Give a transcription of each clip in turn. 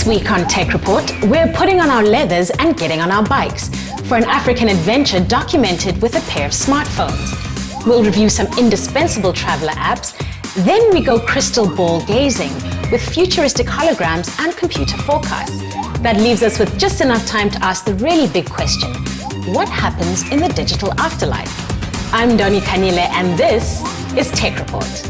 This week on TechReport, we're putting on our leathers and getting on our bikes for an African adventure documented with a pair of smartphones. We'll review some indispensable traveler apps, then we go crystal ball gazing with futuristic holograms and computer forecasts. That leaves us with just enough time to ask the really big question: what happens in the digital afterlife? I'm Doni Kanile and this is TechReport.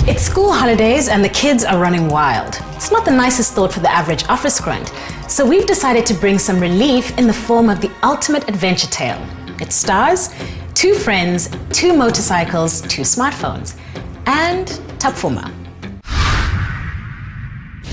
It's school holidays and the kids are running wild. It's not the nicest thought for the average office grunt, so we've decided to bring some relief in the form of the ultimate adventure tale. It stars 2 friends, 2 motorcycles, 2 smartphones, and Tapfuma.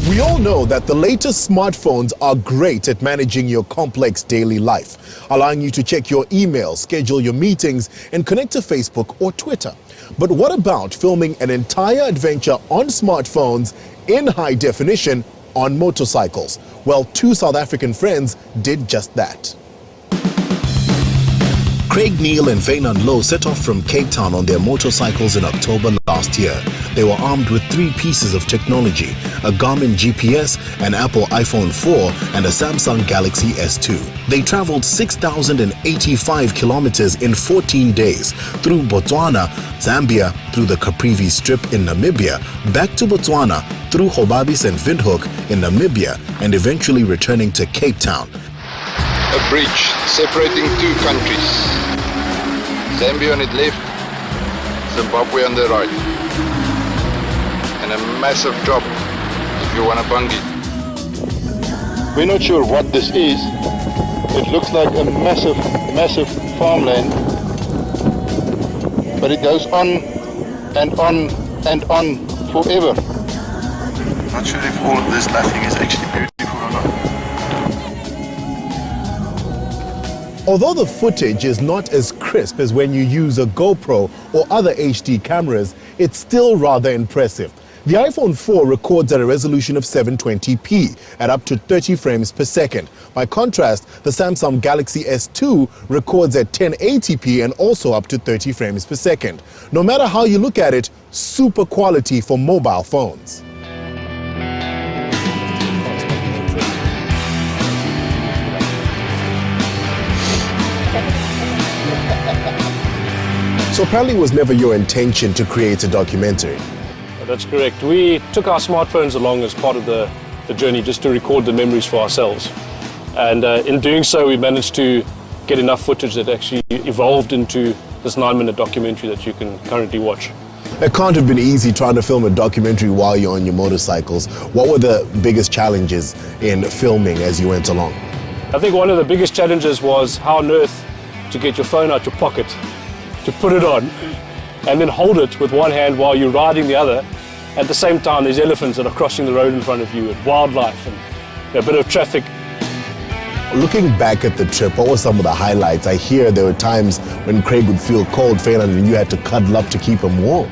We all know that the latest smartphones are great at managing your complex daily life, allowing you to check your emails, schedule your meetings, and connect to Facebook or Twitter. But what about filming an entire adventure on smartphones in high definition on motorcycles? Well, 2 South African friends did just that. Craig Neill and Fainan Low set off from Cape Town on their motorcycles in October last year. They were armed with 3 pieces of technology: a Garmin GPS, an Apple iPhone 4, and a Samsung Galaxy S2. They traveled 6,085 kilometers in 14 days through Botswana, Zambia, through the Caprivi Strip in Namibia, back to Botswana, through Hobabis and Windhoek in Namibia, and eventually returning to Cape Town. A bridge separating 2 countries. Zambia on its left, Zimbabwe on the right. And a massive drop if you want to bungee. We're not sure what this is. It looks like a massive farmland. But it goes on and on and on forever. Not sure if all of this laughing is actually beautiful or not. Although the footage is not as crisp as when you use a GoPro or other HD cameras, it's still rather impressive. The iPhone 4 records at a resolution of 720p at up to 30 frames per second. By contrast, the Samsung Galaxy S2 records at 1080p and also up to 30 frames per second. No matter how you look at it, super quality for mobile phones. So apparently it was never your intention to create a documentary. That's correct. We took our smartphones along as part of the journey just to record the memories for ourselves. And in doing so, we managed to get enough footage that actually evolved into this 9-minute documentary that you can currently watch. It can't have been easy trying to film a documentary while you're on your motorcycles. What were the biggest challenges in filming as you went along? I think one of the biggest challenges was how on earth to get your phone out your pocket, to put it on, and then hold it with one hand while you're riding the other. At the same time, there's elephants that are crossing the road in front of you, and wildlife, and a bit of traffic. Looking back at the trip, what were some of the highlights? I hear there were times when Craig would feel cold, Fainan, and you had to cuddle up to keep him warm.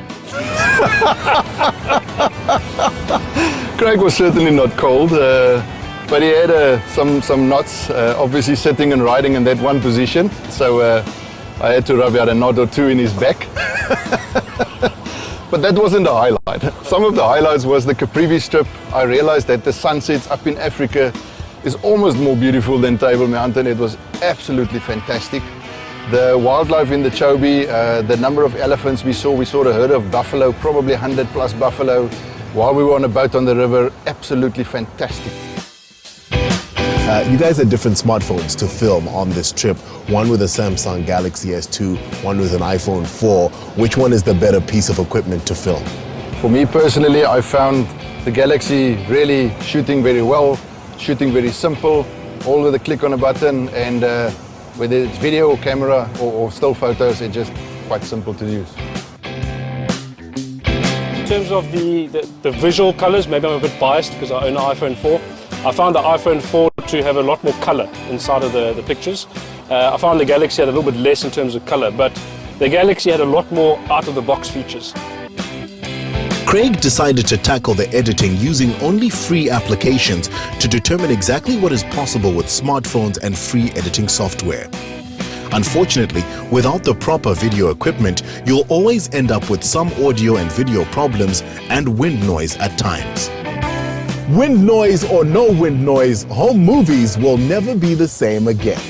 Craig was certainly not cold, but he had some knots, obviously sitting and riding in that one position. So I had to rub out a knot or 2 in his back. But that wasn't the highlight. Some of the highlights was the Caprivi Strip. I realized that the sunsets up in Africa is almost more beautiful than Table Mountain. It was absolutely fantastic. The wildlife in the Chobe, the number of elephants we saw a herd of buffalo, probably 100 plus buffalo, while we were on a boat on the river. Absolutely fantastic. You guys had different smartphones to film on this trip. One with a Samsung Galaxy S2, one with an iPhone 4. Which one is the better piece of equipment to film? For me personally, I found the Galaxy really shooting very well, shooting very simple, all with a click on a button, and whether it's video or camera or still photos, it's just quite simple to use. In terms of the visual colors, maybe I'm a bit biased because I own an iPhone 4. I found the iPhone 4 to have a lot more color inside of the pictures. I found the Galaxy had a little bit less in terms of color, but the Galaxy had a lot more out-of-the-box features. Craig decided to tackle the editing using only free applications to determine exactly what is possible with smartphones and free editing software. Unfortunately, without the proper video equipment, you'll always end up with some audio and video problems and wind noise at times. Wind noise or no wind noise, home movies will never be the same again.